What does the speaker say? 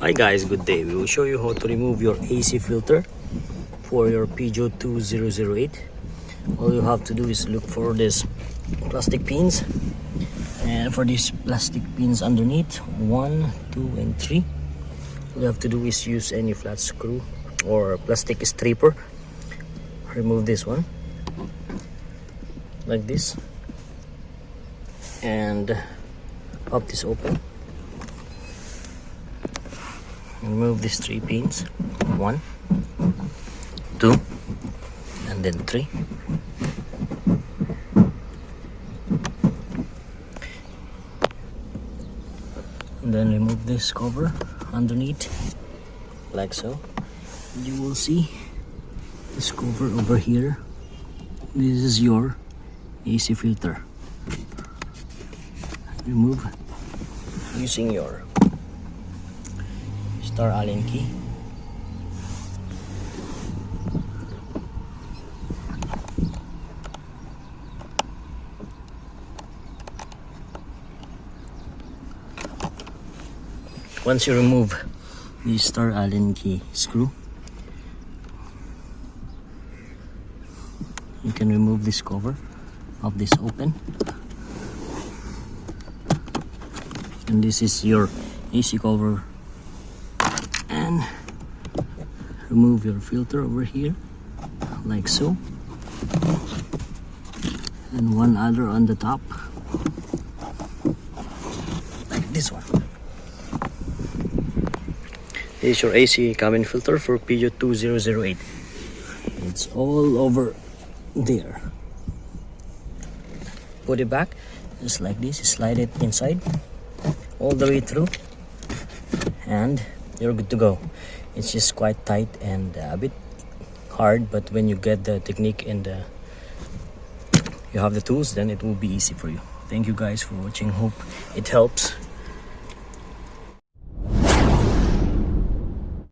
Hi guys, good day. We will show you how to remove your AC filter for your Peugeot 2008. All you have to do is look for these plastic pins, and for these plastic pins underneath 1, 2 and 3, all you have to do is use any flat screw or plastic stripper. Remove this one like this and pop this open. Remove these 3 pins, 1, 2 and then 3. And then remove this cover underneath like so. You will see this cover over here. This is your AC filter. Remove using your star Allen key. Once you remove the star Allen key screw, you can remove this cover of this open, and this is your AC cover, and remove your filter over here like so, and one other on the top like this one. This is your AC cabin filter for Peugeot 2008. It's all over there. Put it back just like this, slide it inside all the way through, and you're good to go. It's just quite tight and a bit hard, but when you get the technique and you have the tools, then it will be easy for you. Thank you guys for watching. Hope it helps.